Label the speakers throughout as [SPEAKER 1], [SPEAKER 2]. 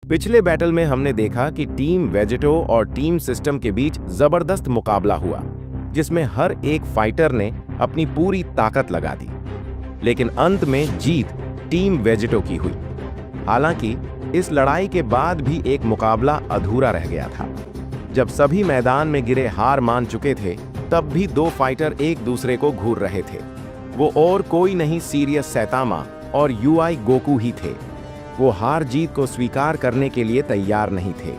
[SPEAKER 1] पिछले बैटल में हमने देखा कि टीम वेजेटो और टीम सिस्टम के बीच जबरदस्त मुकाबला हुआ, जिसमें हर एक फाइटर ने अपनी पूरी ताकत लगा दी, लेकिन अंत में जीत टीम वेजेटो की हुई। हालांकि इस लड़ाई के बाद भी एक मुकाबला अधूरा रह गया था। जब सभी मैदान में गिरे हार मान चुके थे, तब भी दो फाइटर एक दूसरे को घूर रहे थे। वो और कोई नहीं, सीरियस सैतामा और यूआई गोकू ही थे। वो हार जीत को स्वीकार करने के लिए तैयार नहीं थे।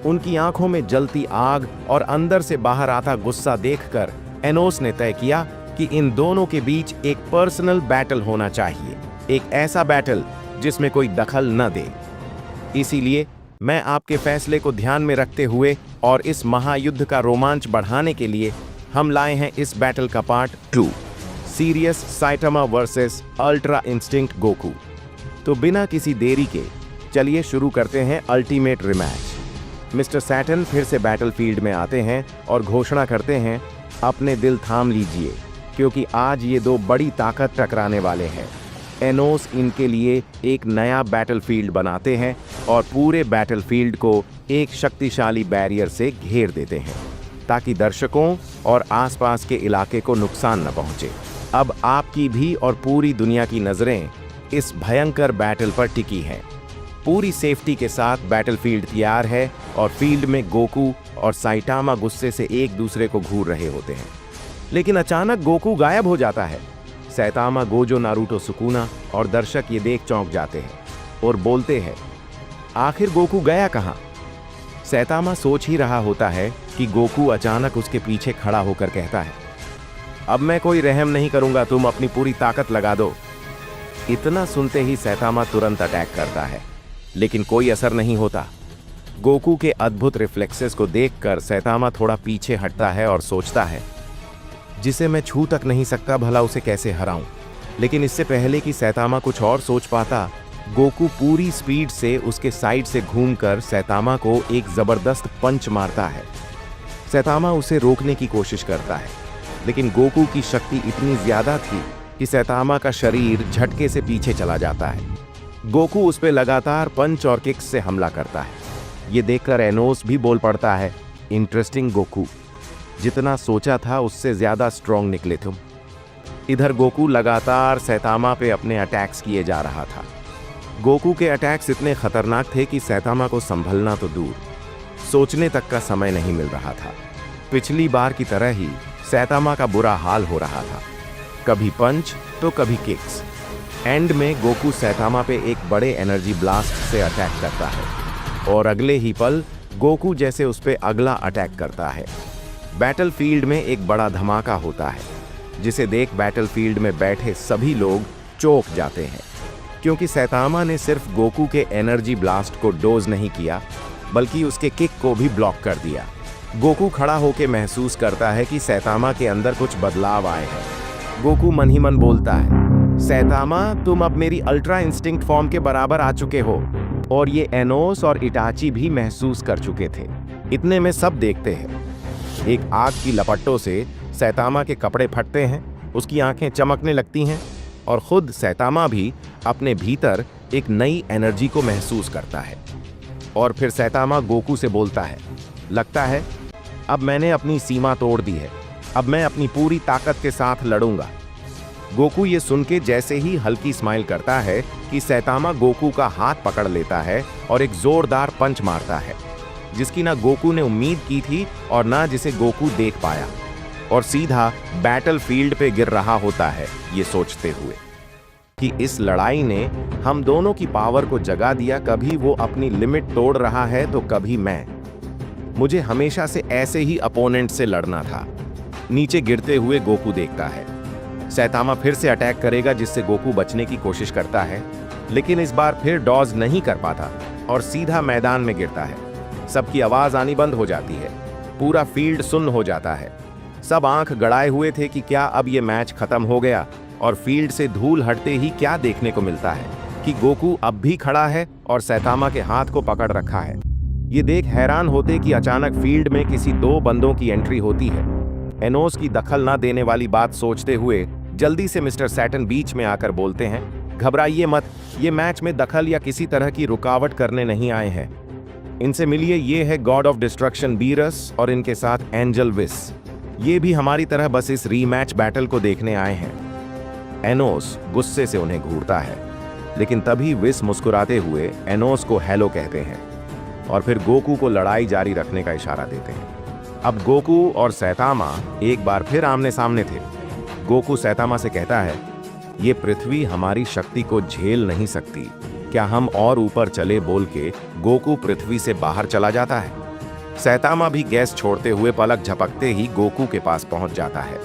[SPEAKER 1] उनकी आंखों में जलती आग और अंदर से बाहर आता गुस्सा देखकर एनोस ने तय किया कि इन दोनों के बीच एक पर्सनल बैटल होना चाहिए, एक ऐसा बैटल जिसमें कोई दखल न दे। इसीलिए मैं आपके फैसले को ध्यान में रखते हुए और इस महायुद्ध का रोमांच बढ़ाने के लिए हम लाए हैं इस बैटल का part 2, serious Saitama versus ultra instinct Goku. तो बिना किसी देरी के चलिए शुरू करते हैं अल्टीमेट रिमैच। मिस्टर सैटर्न फिर से बैटलफील्ड में आते हैं और घोषणा करते हैं, अपने दिल थाम लीजिए, क्योंकि आज ये दो बड़ी ताकत टकराने वाले हैं। एनोस इनके लिए एक नया बैटलफील्ड बनाते हैं और पूरे बैटलफील्ड को एक शक्तिशाली बैरियर से घेर देते हैं, ताकि दर्शकों और आसपास के इलाके को नुकसान न पहुंचे। अब आपकी भी और पूरी दुनिया की नजरें इस भयंकर बैटल पर टिकी हैं। पूरी सेफ्टी के साथ बैटलफील्ड तैयार है और फील्ड में गोकू और साइटामा गुस्से से एक दूसरे को घूर रहे होते हैं। लेकिन अचानक गोकू गायब हो जाता है। सैतामा, गोजो, नारुतो, सुकुना और दर्शक ये देख चौंक जाते हैं और बोलते हैं, आखिर गोकू गया कहाँ? सैतामा सोच ही रहा होता है कि गोकू अचानक उसके पीछे खड़ा होकर कहता है, अब मैं कोई रहम नहीं करूंगा, तुम अपनी पूरी ताकत लगा दो। इतना सुनते ही सैतामा तुरंत अटैक करता है, लेकिन कोई असर नहीं होता। गोकू के अद्भुत रिफ्लेक्सेस को देखकर सैतामा थोड़ा पीछे हटता है और सोचता है, जिसे मैं छू तक नहीं सकता, भला उसे कैसे हराऊं। लेकिन इससे पहले कि सैतामा कुछ और सोच पाता, गोकू पूरी स्पीड से उसके साइड से घूमकर सैतामा को एक जबरदस्त पंच मारता है। सैतामा उसे रोकने की कोशिश करता है, लेकिन गोकू की शक्ति इतनी ज्यादा थी कि सैतामा का शरीर झटके से पीछे चला जाता है। गोकू उस पर लगातार पंच और किक्स से हमला करता है। ये देखकर एनोस भी बोल पड़ता है, इंटरेस्टिंग गोकू, जितना सोचा था उससे ज्यादा स्ट्रॉन्ग निकले तुम। इधर गोकू लगातार सैतामा पे अपने अटैक्स किए जा रहा था। गोकू के अटैक्स इतने खतरनाक थे कि सैतामा को संभलना तो दूर, सोचने तक का समय नहीं मिल रहा था। पिछली बार की तरह ही सैतामा का बुरा हाल हो रहा था, कभी पंच तो कभी किक्स। एंड में गोकू सैतामा पे एक बड़े एनर्जी ब्लास्ट से अटैक करता है और अगले ही पल गोकू जैसे उस पे अगला अटैक करता है। बैटलफील्ड में एक बड़ा धमाका होता है, जिसे देख बैटलफील्ड में बैठे सभी लोग चौंक जाते हैं, क्योंकि सैतामा ने सिर्फ गोकू के एनर्जी ब्लास्ट को डोज नहीं किया, बल्कि उसके किक को भी ब्लॉक कर दिया। गोकू खड़ा होकर महसूस करता है कि सैतामा के अंदर कुछ बदलाव आए हैं। गोकू मन ही मन बोलता है, सैतामा, तुम अब मेरी अल्ट्रा इंस्टिंक्ट फॉर्म के बराबर आ चुके हो। और ये एनोस और इटाची भी महसूस कर चुके थे। इतने में सब देखते हैं, एक आग की लपटों से सैतामा के कपड़े फटते हैं, उसकी आंखें चमकने लगती हैं और खुद सैतामा भी अपने भीतर एक नई एनर्जी को महसूस करता है। और फिर सैतामा गोकू से बोलता है, लगता है अब मैंने अपनी सीमा तोड़ दी है, अब मैं अपनी पूरी ताकत के साथ लड़ूंगा। गोकू ये सुन के जैसे ही हल्की स्माइल करता है कि सैतामा गोकू का हाथ पकड़ लेता है और एक जोरदार पंच मारता है, जिसकी ना गोकू ने उम्मीद की थी और ना जिसे गोकू देख पाया, और सीधा बैटलफील्ड पे गिर रहा होता है, ये सोचते हुए कि इस लड़ाई ने हम दोनों की पावर को जगा दिया। कभी वो अपनी लिमिट तोड़ रहा है तो कभी मैं। मुझे हमेशा से ऐसे ही अपोनेंट से लड़ना था। नीचे गिरते हुए गोकू देखता है। सैतामा फिर से अटैक करेगा, जिससे गोकू बचने की कोशिश करता है, लेकिन इस बार फिर डॉज नहीं कर पाता और सीधा मैदान में गिरता है। सबकी आवाज आनी बंद हो जाती है, पूरा फील्ड सुन्न हो जाता है। सब आंख गड़ाए हुए थे कि क्या अब ये मैच खत्म हो गया, और फील्ड से धूल हटते ही क्या देखने को मिलता है कि गोकू अब भी खड़ा है और सैतामा के हाथ को पकड़ रखा है। ये देख हैरान होते कि अचानक फील्ड में किसी दो बंदों की एंट्री होती है। एनोस की दखल ना देने वाली बात सोचते हुए जल्दी से मिस्टर सैटर्न बीच में आकर बोलते हैं, घबराइए मत, ये मैच में दखल या किसी तरह की रुकावट करने नहीं आए हैं। इनसे मिलिए, ये है गॉड ऑफ डिस्ट्रक्शन बीरस और इनके साथ एंजल विस। ये भी हमारी तरह बस इस रीमैच बैटल को देखने आए हैं। एनोस गुस्से से उन्हें घूरता है, लेकिन तभी विस मुस्कुराते हुए एनोस को हेलो कहते हैं और फिर गोकू को लड़ाई जारी रखने का इशारा देते हैं। अब गोकू और सैतामा एक बार फिर आमने सामने थे। गोकू सैतामा से कहता है, ये पृथ्वी हमारी शक्ति को झेल नहीं सकती, क्या हम और ऊपर चले? बोल के गोकू पृथ्वी से बाहर चला जाता है। सैतामा भी गैस छोड़ते हुए पलक झपकते ही गोकू के पास पहुंच जाता है।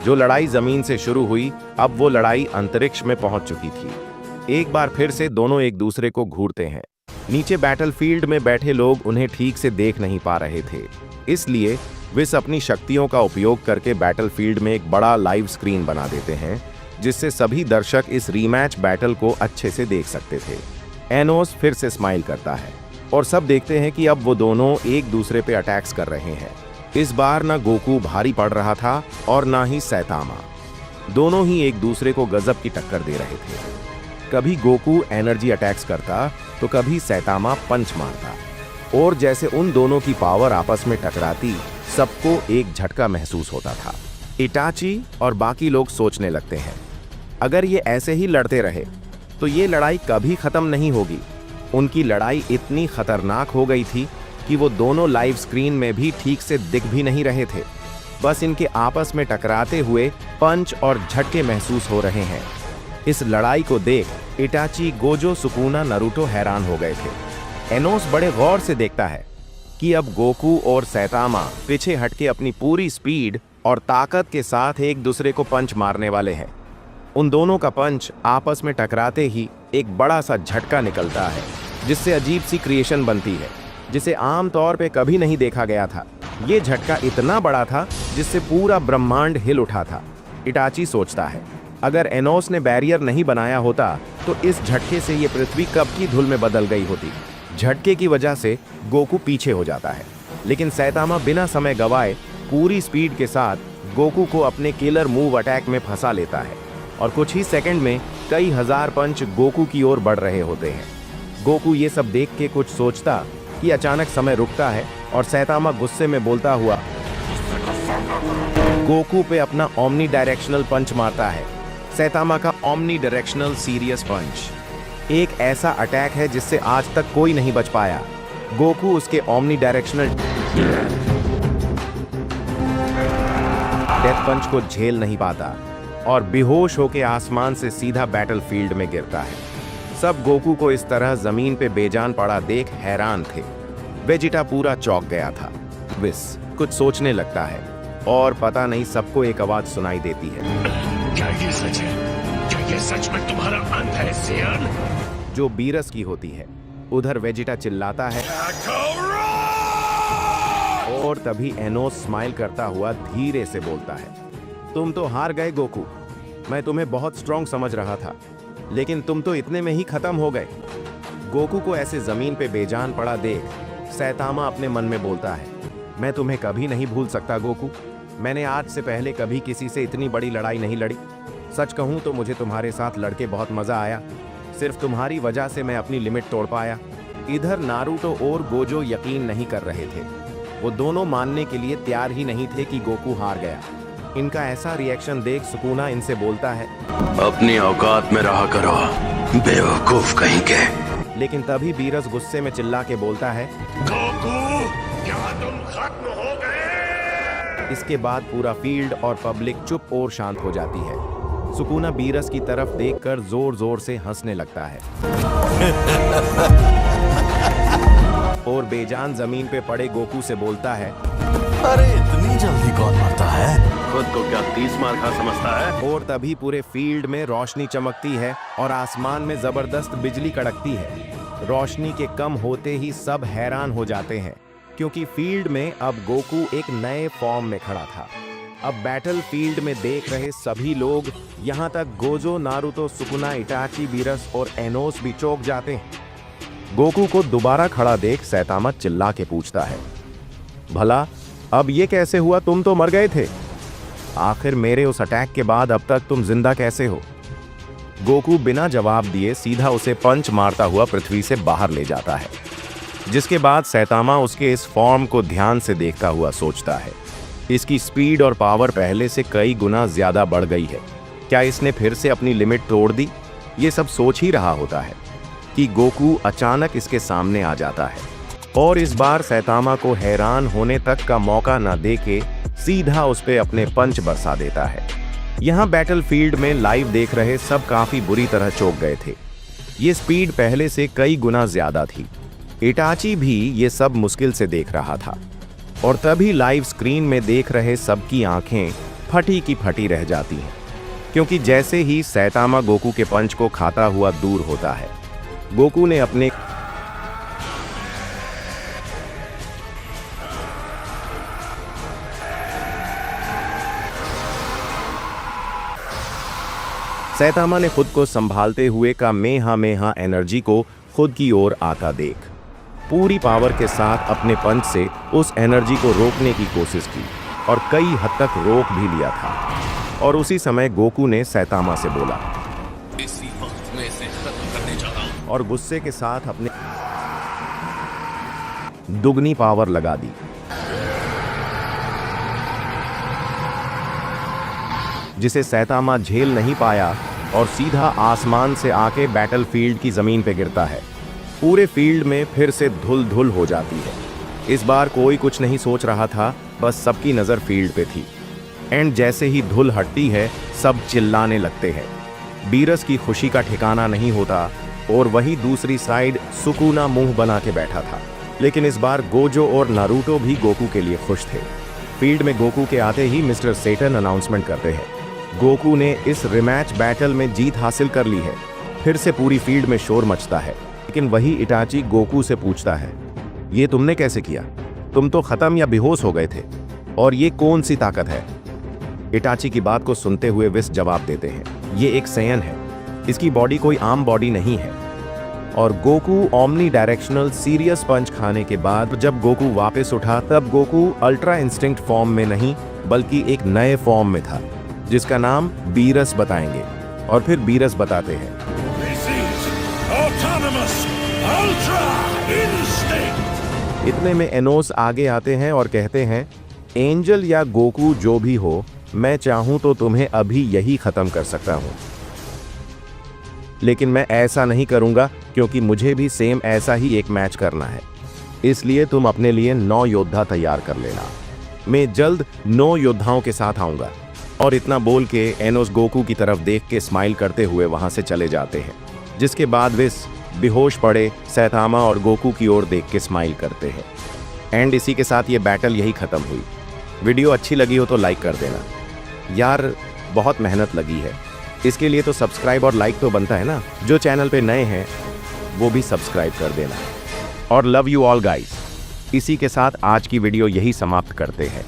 [SPEAKER 1] जो लड़ाई जमीन से शुरू हुई, अब वो लड़ाई अंतरिक्ष में पहुंच चुकी थी। एक बार फिर से दोनों एक दूसरे को घूरते हैं। नीचे बैटलफील्ड में बैठे लोग उन्हें ठीक से देख नहीं पा रहे थे, इसलिए विस अपनी शक्तियों का उपयोग करके बैटलफील्ड में एक बड़ा लाइव स्क्रीन बना देते हैं, जिससे सभी दर्शक इस रीमैच बैटल को अच्छे से देख सकते थे। एनोस फिर से स्माइल करता है और सब देखते हैं कि अब वो दोनों एक दूसरे पे अटैक्स कर रहे हैं। इस बार ना गोकू भारी पड़ रहा था और ना ही सैतामा। दोनों ही एक दूसरे को गजब की टक्कर दे रहे थे। कभी गोकू एनर्जी अटैक्स करता तो कभी सैतामा पंच मारता, और जैसे उन दोनों की पावर आपस में टकराती, सबको एक झटका महसूस होता था। इटाची और बाकी लोग सोचने लगते हैं, अगर ये ऐसे ही लड़ते रहे तो ये लड़ाई कभी खत्म नहीं होगी। उनकी लड़ाई इतनी खतरनाक हो गई थी कि वो दोनों लाइव स्क्रीन में भी ठीक से दिख भी नहीं रहे थे। बस इनके आपस में टकराते हुए पंच और झटके महसूस हो रहे हैं। इस लड़ाई को देख इटाची, गोजो, सुकुना, नारुतो हैरान हो गए थे। एनोस बड़े गौर से देखता है कि अब गोकू और सैतामा पीछे हटके अपनी पूरी स्पीड और ताकत के साथ एक दूसरे को पंच मारने वाले हैं। उन दोनों का पंच आपस में टकराते ही एक बड़ा सा झटका निकलता है, जिससे अजीब सी क्रिएशन बनती है, जिसे आम तौर पे कभी नहीं देखा गया था। ये झटका इतना बड़ा था जिससे पूरा ब्रह्मांड हिल उठा था। इटाची सोचता है, अगर एनोस ने बैरियर नहीं बनाया होता तो इस झटके से ये पृथ्वी कब की धूल में बदल गई होती। झटके की वजह से गोकू पीछे हो जाता है, लेकिन सैतामा बिना समय गवाए पूरी स्पीड के साथ गोकू को अपने किलर मूव अटैक में फंसा लेता है और कुछ ही सेकंड में कई हजार पंच गोकू की ओर बढ़ रहे होते हैं। गोकू ये सब देख के कुछ सोचता कि अचानक समय रुकता है और सैतामा गुस्से में बोलता हुआ गोकू पे अपना ओमनी डायरेक्शनल पंच मारता है। सैतामा का ओमनी डायरेक्शनल सीरियस पंच एक ऐसा अटैक है जिससे आज तक कोई नहीं बच पाया। गोकू उसके ओमनी डायरेक्शनल डेथ पंच को झेल नहीं पाता और बेहोश होकर आसमान से सीधा बैटलफील्ड में गिरता है। सब गोकू को इस तरह जमीन पे बेजान पड़ा देख हैरान थे। वेजिटा पूरा चौंक गया था। विस कुछ सोचने लगता है और पता नहीं सबको एक आवाज सुनाई देती है,
[SPEAKER 2] क्या ये सच है? क्या ये सच में तुम्हारा अंत है, सियान?
[SPEAKER 1] जो बीरस की होती है। उधर वेजिटा चिल्लाता है और तभी एनोस स्माइल करता हुआ धीरे से बोलता है, तुम तो हार गए गोकू। मैं तुम्हें बहुत स्ट्रांग समझ रहा था, लेकिन तुम तो इतने में ही खत्म हो गए। गोकू को ऐसे जमीन पे बेजान पड़ा देख सैतामा अपने मन में बोलता है, मैं तुम्हें कभी नहीं भूल सकता गोकू। मैंने आज से पहले कभी किसी से इतनी बड़ी लड़ाई नहीं लड़ी। सच कहूं तो मुझे तुम्हारे साथ लड़के बहुत मजा आया। सिर्फ तुम्हारी वजह से मैं अपनी लिमिट तोड़ पाया। इधर नारुतो और गोजो यकीन नहीं कर रहे थे। वो दोनों मानने के लिए तैयार ही नहीं थे कि गोकू हार गया। इनका ऐसा रिएक्शन देख सुकुना इनसे बोलता है,
[SPEAKER 2] अपनी औकात में रहा करो, बेवकूफ कहीं के।
[SPEAKER 1] लेकिन तभी बीरस गुस्से में चिल्ला के बोलता है,
[SPEAKER 2] गोकू, क्या तुम खत्म हो गए?
[SPEAKER 1] इसके बाद पूरा फील्ड और पब्लिक चुप और शांत हो जाती है। सुकुना बीरस की तरफ देखकर जोर जोर से हंसने लगता है और बेजान जमीन पे पड़े गोकू से बोलता है,
[SPEAKER 3] अरे इतनी जल्दी कौन मरता है?
[SPEAKER 2] खुद को क्या 30 मार खा समझता है?
[SPEAKER 1] और तभी पूरे फील्ड में रोशनी चमकती है और आसमान में जबरदस्त बिजली कड़कती है। रोशनी के कम होते ही सब हैरान हो जाते हैं, क्योंकि फील्ड में अब गोकू एक नए फॉर्म में खड़ा था। अब बैटल फील्ड में देख रहे सभी लोग, यहाँ तक Gojo, Naruto, Sukuna, Itachi, Beerus और एनोस भी चौंक जाते हैं। गोकू को दोबारा खड़ा देख सैतामा चिल्ला के पूछता है, भला अब ये कैसे हुआ? तुम तो मर गए थे। आखिर मेरे उस अटैक के बाद अब तक तुम जिंदा कैसे हो? गोकू बिना जवाब दिए सीधा उसे पंच मारता हुआ पृथ्वी से बाहर ले जाता है, जिसके बाद सैतामा उसके इस फॉर्म को ध्यान से देखता हुआ सोचता है, इसकी स्पीड और पावर पहले से कई गुना ज्यादा बढ़ गई है। क्या इसने फिर से अपनी लिमिट तोड़ दी? ये सब सोच ही रहा होता है कि गोकू अचानक इसके सामने आ जाता है और इस बार सैतामा को हैरान होने तक का मौका न देके सीधा उस पे अपने पंच बरसा देता है। यहाँ बैटलफील्ड में लाइव देख रहे सब काफी बुरी तरह चौंक गए थे। ये स्पीड पहले से कई गुना ज्यादा थी। इटाची भी ये सब मुश्किल से देख रहा था और तभी लाइव स्क्रीन में देख रहे सबकी आंखें फटी की फटी रह जाती हैं, क्योंकि जैसे ही सैतामा गोकू के पंच को खाता हुआ दूर होता है, गोकू ने अपने सैतामा ने खुद को संभालते हुए कामेहामेहा एनर्जी को खुद की ओर आता देख पूरी पावर के साथ अपने पंच से उस एनर्जी को रोकने की कोशिश की और कई हद तक रोक भी लिया था। और उसी समय गोकू ने सैतामा से बोला,
[SPEAKER 2] इसी वक्त मैं इसे खत्म करने जा रहा हूं।
[SPEAKER 1] और गुस्से के साथ अपने दुगनी पावर लगा दी, जिसे सैतामा झेल नहीं पाया और सीधा आसमान से आके बैटलफील्ड की जमीन पे गिरता है। पूरे फील्ड में फिर से धुल धुल हो जाती है। इस बार कोई कुछ नहीं सोच रहा था, बस सबकी नज़र फील्ड पे थी। एंड जैसे ही धुल हटती है, सब चिल्लाने लगते हैं। बीरस की खुशी का ठिकाना नहीं होता और वही दूसरी साइड सुकूना मुंह बना के बैठा था। लेकिन इस बार गोजो और नारुतो भी गोकू के लिए खुश थे। फील्ड में गोकू के आते ही मिस्टर सेटन अनाउंसमेंट करते हैं, गोकू ने इस रिमैच बैटल में जीत हासिल कर ली है। फिर से पूरी फील्ड में शोर मचता है, लेकिन वही इटाची गोकू से पूछता है, ये तुमने कैसे किया? तुम तो खत्म या बेहोश हो गए थे, और ये कौन सी ताकत है? इटाची की बात को सुनते हुए विस जवाब देते हैं, ये एक सैयन है, इसकी बॉडी कोई आम बॉडी नहीं है। और गोकू ओमनी डायरेक्शनल सीरियस पंच खाने के बाद जब गोकू वापस उठा, तब गोकू अल्ट्रा इंस्टिंक्ट फॉर्म में नहीं बल्कि एक नए फॉर्म में था, जिसका नाम बीरस बताएंगे। और फिर बीरस बताते हैं,
[SPEAKER 2] This is autonomous ultra instinct.
[SPEAKER 1] इतने में एनोस आगे आते हैं और कहते हैं, एंजल या गोकू जो भी हो, मैं चाहूं तो तुम्हें अभी यही खत्म कर सकता हूं, लेकिन मैं ऐसा नहीं करूंगा क्योंकि मुझे भी सेम ऐसा ही एक मैच करना है। इसलिए तुम अपने लिए 9 योद्धा तैयार कर लेना। मैं जल्द 9 योद्धाओं के साथ आऊंगा। और इतना बोल के एनोस गोकू की तरफ देख के स्माइल करते हुए वहां से चले जाते हैं, जिसके बाद वे बेहोश पड़े सैतामा और गोकू की ओर देख के स्माइल करते हैं। एंड इसी के साथ ये बैटल यही खत्म हुई। वीडियो अच्छी लगी हो तो लाइक कर देना यार, बहुत मेहनत लगी है इसके लिए, तो सब्सक्राइब और लाइक तो बनता है ना। जो चैनल पे नए हैं वो भी सब्सक्राइब कर देना। और लव यू ऑल गाइस। इसी के साथ आज की वीडियो यही समाप्त करते हैं।